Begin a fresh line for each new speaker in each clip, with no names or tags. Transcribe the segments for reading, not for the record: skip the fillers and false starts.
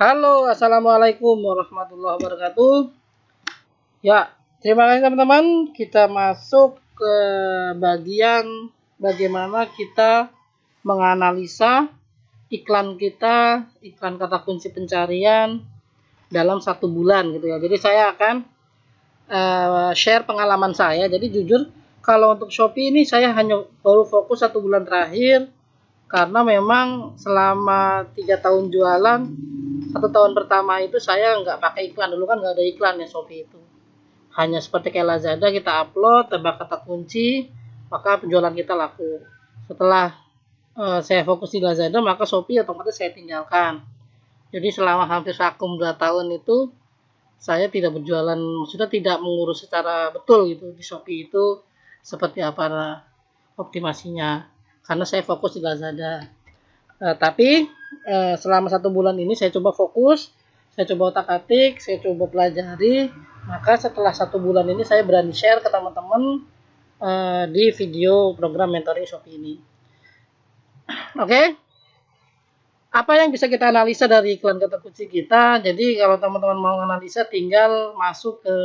Halo, assalamualaikum warahmatullahi wabarakatuh. Ya, terima kasih teman-teman. Kita masuk ke bagian bagaimana kita menganalisa iklan kita, iklan kata kunci pencarian dalam 1 bulan gitu ya. Jadi saya akan share pengalaman saya. Jadi jujur, kalau untuk Shopee ini saya hanya baru fokus 1 bulan terakhir karena memang selama 3 tahun jualan, 1 tahun pertama itu saya nggak pakai iklan. Dulu kan nggak ada iklan ya Shopee itu. Hanya seperti kayak Lazada, kita upload, tebak kata kunci, maka penjualan kita laku. Setelah saya fokus di Lazada, maka Shopee otomatis saya tinggalkan. Jadi selama hampir vakum 2 tahun itu, saya tidak berjualan, maksudnya tidak mengurus secara betul gitu di Shopee itu seperti apa optimasinya. Karena saya fokus di Lazada. Tapi selama 1 bulan ini saya coba fokus, saya coba otak-atik, saya coba pelajari. Maka setelah 1 bulan ini saya berani share ke teman-teman di video program mentoring Shopee ini. Oke, apa yang bisa kita analisa dari iklan kata kunci kita? Jadi kalau teman-teman mau analisa, tinggal masuk ke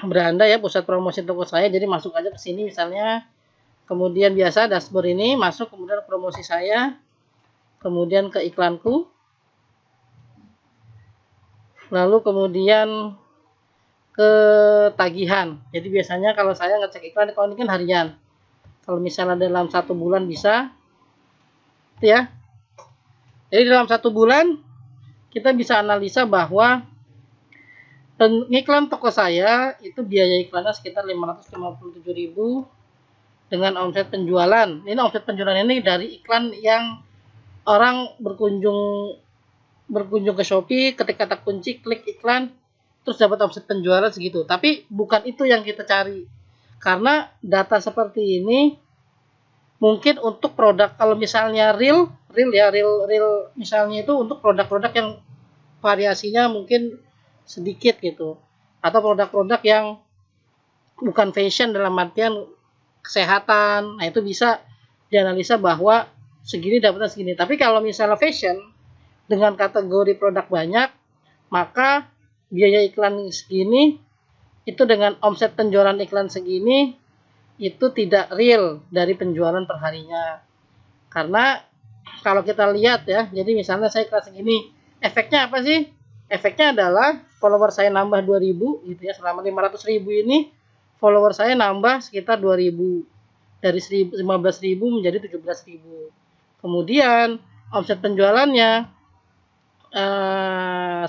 beranda ya, pusat promosi toko saya. Jadi masuk aja ke sini misalnya. Kemudian biasa dashboard ini masuk, kemudian promosi saya, kemudian ke iklanku, lalu kemudian ke tagihan. Jadi biasanya kalau saya ngecek iklan, kalau ini kan harian. Kalau misalnya dalam 1 bulan bisa, ya. Jadi dalam 1 bulan kita bisa analisa bahwa pengiklan toko saya itu biaya iklannya sekitar 557.000 dengan omset penjualan. Ini omset penjualan ini dari iklan yang orang berkunjung ke Shopee, ketik kata kunci, klik iklan, terus dapat omset penjualan segitu. Tapi bukan itu yang kita cari. Karena data seperti ini mungkin untuk produk, kalau misalnya real misalnya itu untuk produk-produk yang variasinya mungkin sedikit gitu. Atau produk-produk yang bukan fashion dalam artian kesehatan, nah itu bisa dianalisa bahwa segini dapatnya segini. Tapi kalau misalnya fashion dengan kategori produk banyak, maka biaya iklan segini itu dengan omset penjualan iklan segini itu tidak real dari penjualan perharinya. Karena kalau kita lihat ya, jadi misalnya saya iklan segini, efeknya apa sih? Efeknya adalah follower saya nambah 2000 gitu ya, selama 500.000 ini follower saya nambah sekitar 2000, dari 15.000 menjadi 17.000. Kemudian omset penjualannya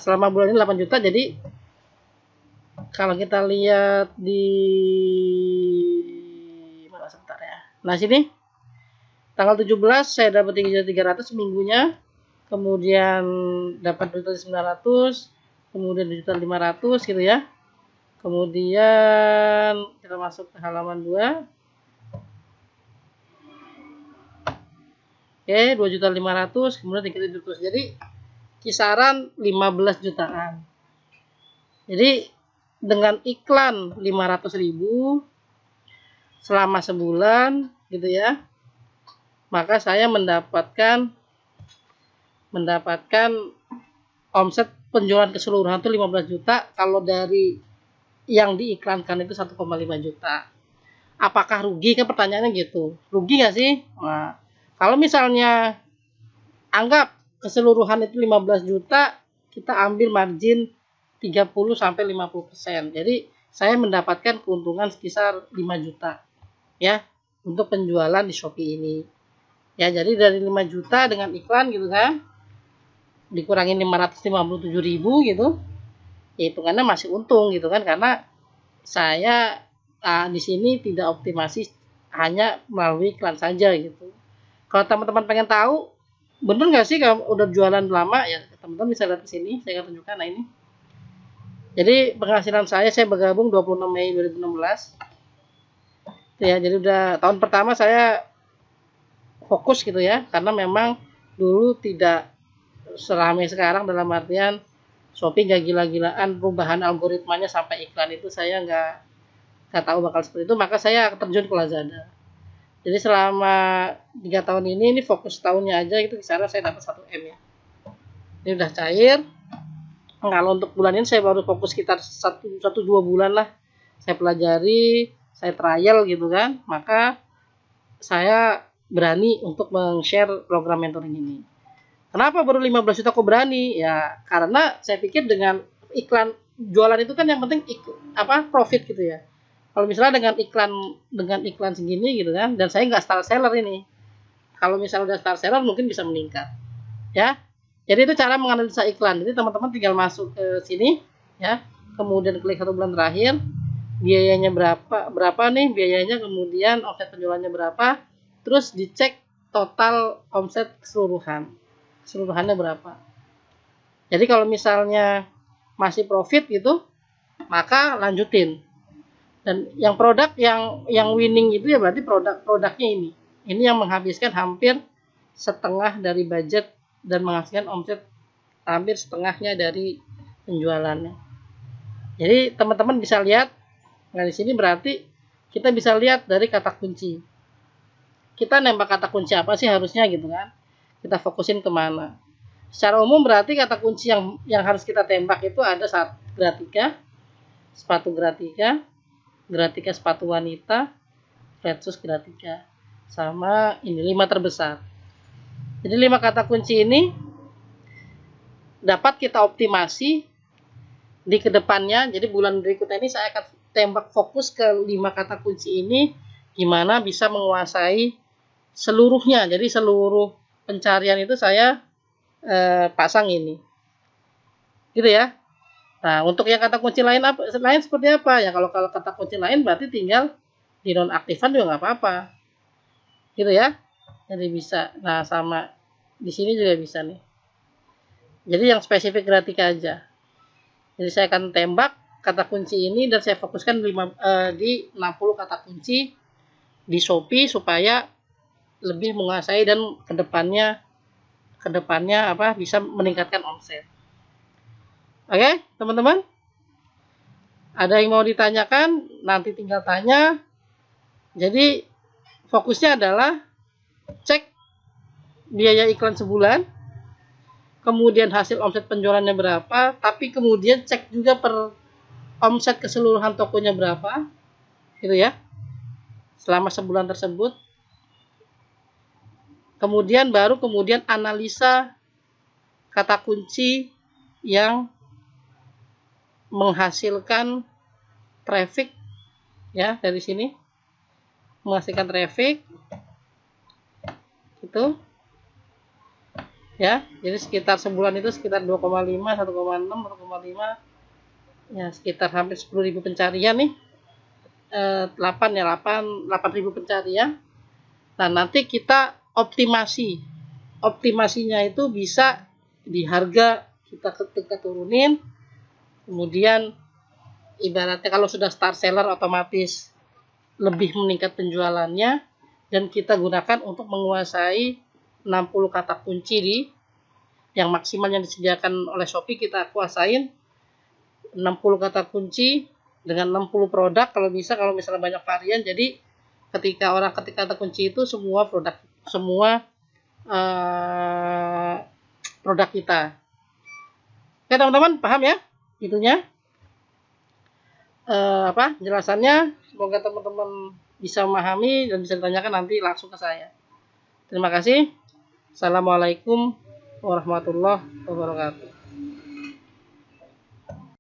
selama bulan ini 8 juta. Jadi kalau kita lihat di mana sebentar ya. Nah, sini tanggal 17 saya dapat 3.300 seminggunya. Kemudian dapat 2.900, kemudian 2.500 gitu ya. Kemudian kita masuk ke halaman 2. Oke, 2.500.000, kemudian 3.700. Jadi kisaran 15 jutaan. Jadi dengan iklan 500.000 selama sebulan gitu ya, maka saya mendapatkan omset penjualan keseluruhan itu 15 juta. Kalau dari yang diiklankan itu 1,5 juta. Apakah rugi? Kan pertanyaannya gitu. Rugi nggak sih? Nah, kalau misalnya anggap keseluruhan itu 15 juta, kita ambil margin 30-50%. Jadi saya mendapatkan keuntungan sekitar 5 juta ya untuk penjualan di Shopee ini. Ya, jadi dari 5 juta dengan iklan gitu kan, dikurangin 557.000 gitu, ya hitungannya masih untung gitu kan, karena saya di sini tidak optimasi, hanya melalui iklan saja gitu. Kalau teman-teman pengen tahu bener nggak sih kalau udah jualan lama, ya teman-teman bisa lihat di sini, saya akan tunjukkan. Nah, ini jadi penghasilan saya bergabung 26 Mei 2016 ya. Jadi udah tahun pertama saya fokus gitu ya, karena memang dulu tidak seramai sekarang, dalam artian Shopee gak gila-gilaan perubahan algoritmanya sampai iklan itu saya nggak tahu bakal seperti itu. Maka saya terjun ke Lazada. Jadi selama 3 tahun ini fokus tahunnya aja itu kisaran saya dapat 1 M ya. Ini udah cair. Kalau untuk bulan ini saya baru fokus sekitar 1-2 bulan lah. Saya pelajari, saya trial gitu kan. Maka saya berani untuk meng-share program mentoring ini. Kenapa baru 15 juta kok berani? Ya karena saya pikir dengan iklan jualan itu kan yang penting profit gitu ya. Kalau misalnya dengan iklan segini gitu kan, dan saya nggak star seller ini. Kalau misalnya udah star seller mungkin bisa meningkat. Ya. Jadi itu cara menganalisa iklan. Jadi teman-teman tinggal masuk ke sini ya. Kemudian klik 1 bulan terakhir. Biayanya berapa nih biayanya, kemudian omset penjualannya berapa. Terus dicek total omset keseluruhannya berapa. Jadi kalau misalnya masih profit gitu, maka lanjutin. Dan yang produk yang winning itu ya berarti produknya ini. Ini yang menghabiskan hampir setengah dari budget dan menghasilkan omset hampir setengahnya dari penjualannya. Jadi teman-teman bisa lihat, nah di sini berarti kita bisa lihat dari kata kunci. Kita nembak kata kunci apa sih harusnya gitu kan? Kita fokusin kemana? Secara umum berarti kata kunci yang harus kita tembak itu ada gratika, sepatu gratika sepatu wanita, flat shoes gratika, sama ini 5 terbesar. Jadi 5 kata kunci ini dapat kita optimasi di kedepannya. Jadi bulan berikutnya ini saya akan tembak fokus ke 5 kata kunci ini, gimana bisa menguasai seluruhnya. Jadi seluruh pencarian itu saya pasang ini, gitu ya. Nah untuk yang kata kunci lain seperti apa ya? Kalau kata kunci lain berarti tinggal dinonaktifkan juga nggak apa-apa, gitu ya. Jadi bisa. Nah sama di sini juga bisa nih. Jadi yang spesifik gratika aja. Jadi saya akan tembak kata kunci ini dan saya fokuskan di 60 kata kunci di Shopee supaya lebih menguasai dan kedepannya bisa meningkatkan omset. Oke, teman-teman. Ada yang mau ditanyakan? Nanti tinggal tanya. Jadi fokusnya adalah cek biaya iklan sebulan, kemudian hasil omset penjualannya berapa, tapi kemudian cek juga per omset keseluruhan tokonya berapa, gitu ya, selama sebulan tersebut. Kemudian analisa kata kunci yang menghasilkan traffic ya, dari sini menghasilkan traffic itu ya. Jadi sekitar sebulan itu sekitar 2,5, 1,6, 1,5 ya, sekitar hampir 10.000 pencarian nih. 8.000 pencarian. Nah nanti kita optimasinya itu bisa di harga kita turunin. Kemudian ibaratnya kalau sudah star seller otomatis lebih meningkat penjualannya, dan kita gunakan untuk menguasai 60 kata kunci yang maksimal yang disediakan oleh Shopee. Kita kuasain 60 kata kunci dengan 60 produk kalau bisa, kalau misalnya banyak varian. Jadi ketika orang ketik kata kunci itu semua produk kita. Oke teman-teman, paham ya itunya, jelasannya. Semoga teman-teman bisa memahami dan bisa ditanyakan nanti langsung ke saya. Terima kasih. Assalamualaikum warahmatullahi wabarakatuh.